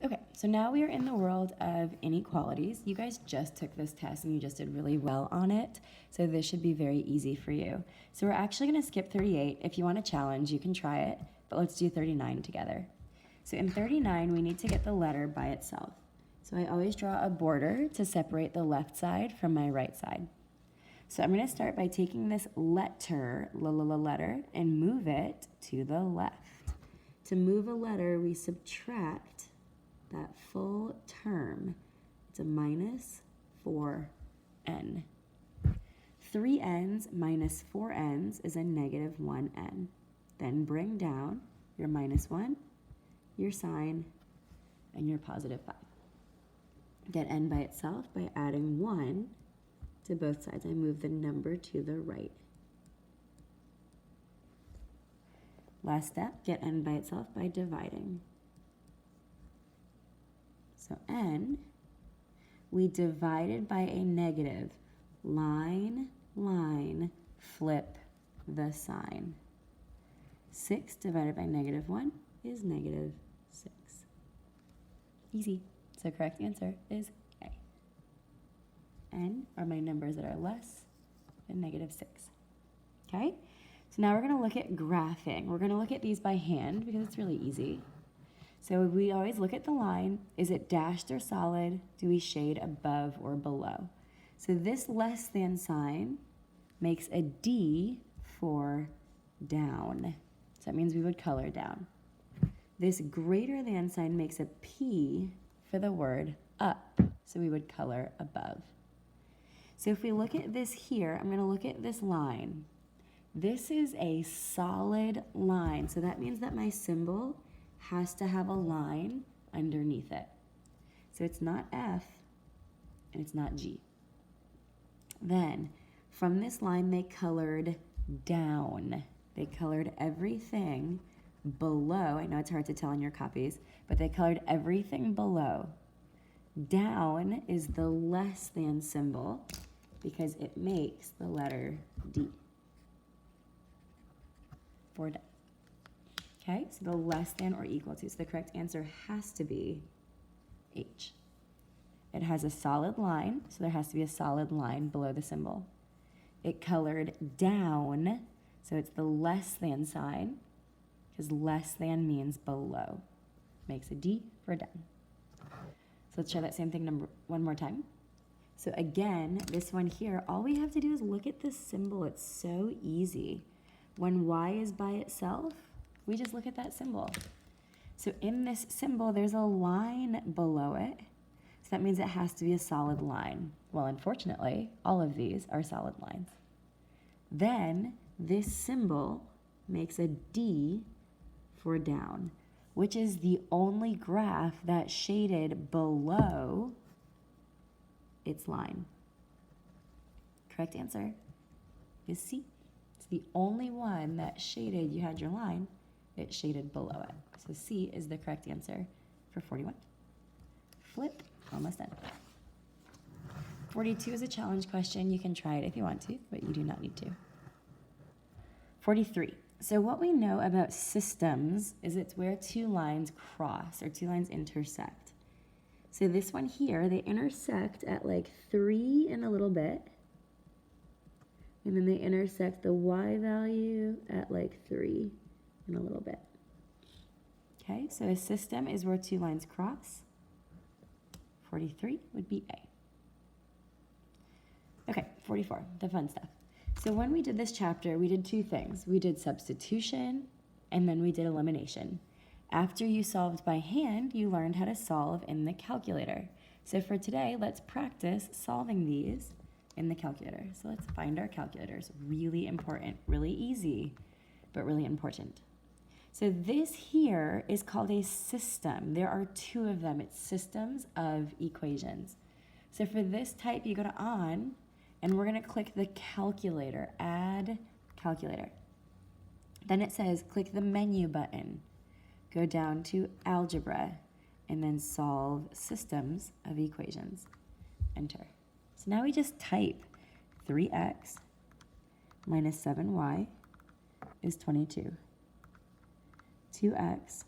Okay, so now we are in the world of inequalities. You guys just took this test and you just did really well on it, so this should be very easy for you. So we're actually going to skip 38. If you want a challenge, you can try it, but let's do 39 together. So in 39, we need to get the letter by itself. So I always draw a border to separate the left side from my right side. So I'm going to start by taking this letter, letter, and move it to the left. To move a letter, we subtract that full term. It's a minus 4n. 3 n's minus 4 n's is a negative 1n. Then bring down your minus 1, your sign, and your positive 5. Get n by itself by adding 1 to both sides. I move the number to the right. Last step, get n by itself by dividing. So n, we divided by a negative. Line, line, flip the sign. 6 divided by negative 1 is negative 6. Easy. So correct answer is A. N are my numbers that are less than negative 6. Okay? So now we're going to look at graphing. We're going to look at these by hand because it's really easy. So we always look at the line. Is it dashed or solid? Do we shade above or below? So this less than sign makes a D for down. So that means we would color down. This greater than sign makes a P for the word up. So we would color above. So if we look at this here, I'm going to look at this line. This is a solid line. So that means that my symbol has to have a line underneath it. So it's not F and it's not G. Then from this line they colored down. They colored everything below. I know it's hard to tell in your copies, but they colored everything below. Down is the less than symbol because it makes the letter D for down. Okay, so the less than or equal to. So the correct answer has to be H. It has a solid line, so there has to be a solid line below the symbol. It colored down, so it's the less than sign, because less than means below. Makes a D for down. So let's try that same thing one more time. So again, this one here, all we have to do is look at this symbol. It's so easy. When Y is by itself, we just look at that symbol. So in this symbol, there's a line below it. So that means it has to be a solid line. Well, unfortunately, all of these are solid lines. Then this symbol makes a D for down, which is the only graph that shaded below its line. Correct answer is C. It's the only one that shaded, you had your line, it shaded below it. So C is the correct answer for 41. Flip, almost done. 42 is a challenge question. You can try it if you want to, but you do not need to. 43. So what we know about systems is it's where two lines cross or two lines intersect. So this one here, they intersect at like 3 and a little bit. And then they intersect the Y value at like 3 and a little bit. Okay, so a system is where two lines cross. 43 would be A. Okay, 44, the fun stuff. So when we did this chapter, we did two things. We did substitution, and then we did elimination. After you solved by hand, you learned how to solve in the calculator. So for today, let's practice solving these in the calculator. So let's find our calculators. Really important, really easy, but really important. So this here is called a system. There are two of them. It's systems of equations. So for this type, you go to on, and we're going to click the calculator, add calculator. Then it says click the menu button, go down to algebra, and then solve systems of equations. Enter. So now we just type 3x minus 7y is 22. 2x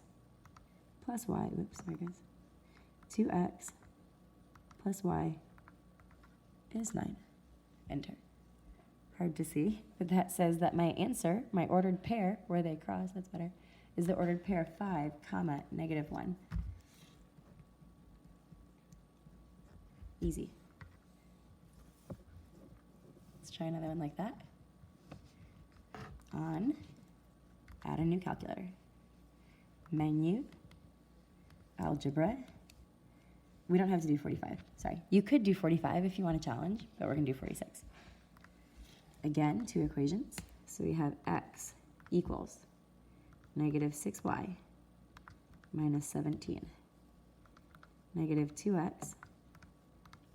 plus y, oops, sorry guys, 2x plus y is 9. Enter. Hard to see, but that says that my answer, my ordered pair, where they cross, that's better, is the ordered pair 5, comma, -1. Easy. Let's try another one like that. On, add a new calculator. Menu, algebra. We don't have to do 45, sorry. You could do 45 if you want a challenge, but we're gonna do 46. Again, 2 equations. So we have x equals -6y minus 17. -2x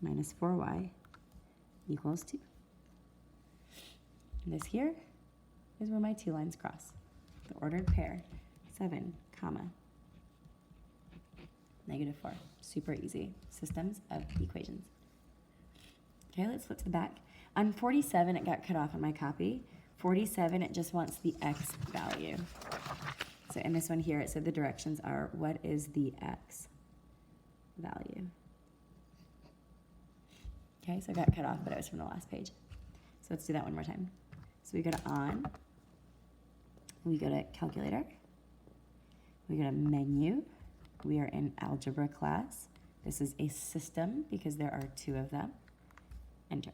minus 4y equals 2. And this here is where my 2 lines cross. The ordered pair, 7, comma, -4. Super easy. Systems of equations. Okay, let's flip to the back. On 47, it got cut off on my copy. 47, it just wants the x value. So in this one here, it said the directions are, what is the x value? Okay, so it got cut off, but it was from the last page. So let's do that one more time. So we go to on, we go to calculator, we go to menu, we are in algebra class. This is a system because there are 2 of them. Enter.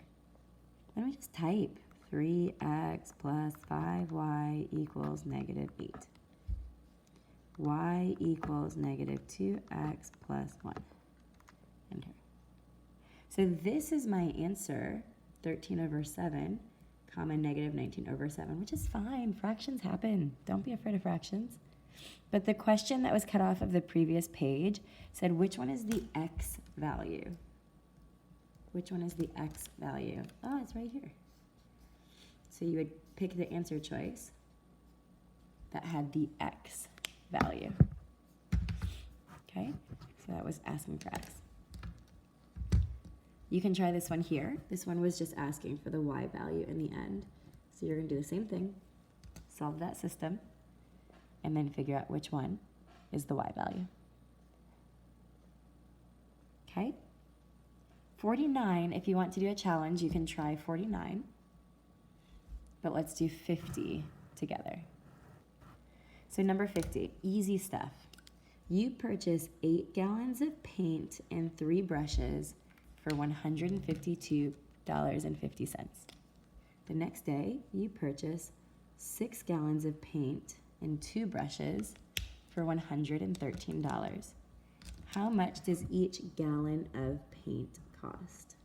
Let me just type 3x plus 5y equals -8. Y equals -2x plus 1. Enter. So this is my answer, 13/7, comma, -19/7, which is fine. Fractions happen. Don't be afraid of fractions. But the question that was cut off of the previous page said, which one is the x value? Which one is the x value? Oh, it's right here. So you would pick the answer choice that had the x value. Okay, so that was asking for x. You can try this one here. This one was just asking for the y value in the end. So you're gonna do the same thing, solve that system, and then figure out which one is the y value. Okay? 49, if you want to do a challenge, you can try 49. But let's do 50 together. So number 50, easy stuff. You purchase 8 gallons of paint and 3 brushes for $152.50. The next day, you purchase 6 gallons of paint and 2 brushes for $113. How much does each gallon of paint cost?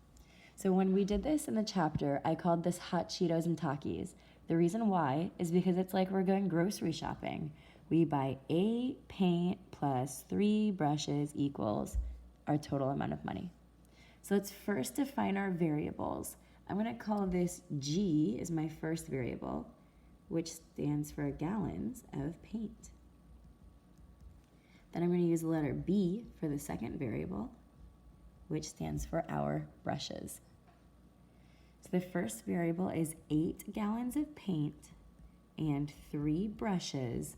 So when we did this in the chapter, I called this Hot Cheetos and Takis. The reason why is because it's like we're going grocery shopping. We buy 8 paint plus 3 brushes equals our total amount of money. So let's first define our variables. I'm going to call this G is my first variable, which stands for gallons of paint. Then I'm going to use the letter B for the second variable, which stands for our brushes. So the first variable is 8 gallons of paint and 3 brushes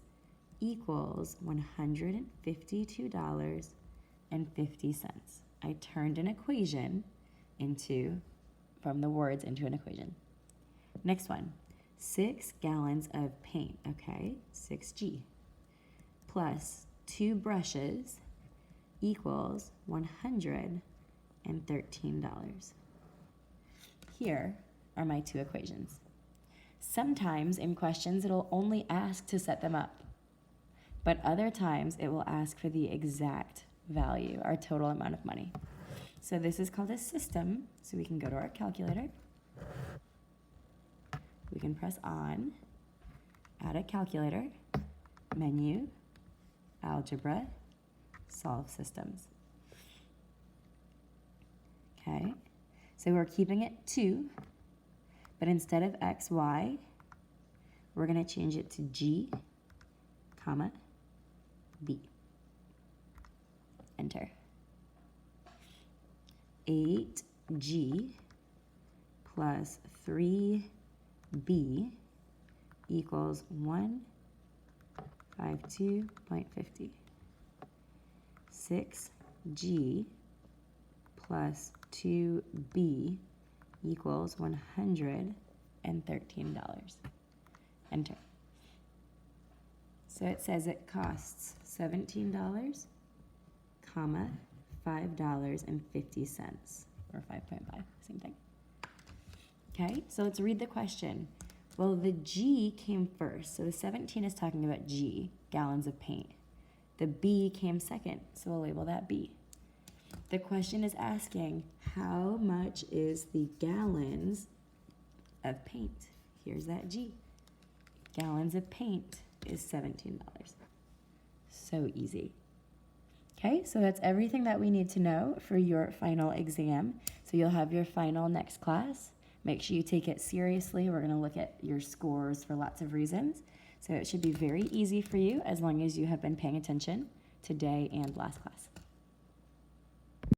equals $152.50. I turned an equation from the words into an equation. Next one, 6 gallons of paint, okay, 6G, plus 2 brushes equals $113. Here are my 2 equations. Sometimes in questions it'll only ask to set them up, but other times it will ask for the exact value, our total amount of money. So this is called a system, so we can go to our calculator. We can press on, add a calculator, menu, algebra, solve systems. Okay, so we're keeping it 2, but instead of x, y, we're going to change it to G, comma, B. Enter. 8G plus 3B equals 152.50. 6 G plus 2B equals $113. Enter. So it says it costs $17, comma, $5.50, or 5.5, same thing. Okay, so let's read the question. Well, the G came first, so the 17 is talking about G, gallons of paint. The B came second, so we'll label that B. The question is asking, how much is the gallons of paint? Here's that G. Gallons of paint is $17. So easy. Okay, so that's everything that we need to know for your final exam. So you'll have your final next class. Make sure you take it seriously. We're going to look at your scores for lots of reasons. So it should be very easy for you as long as you have been paying attention today and last class.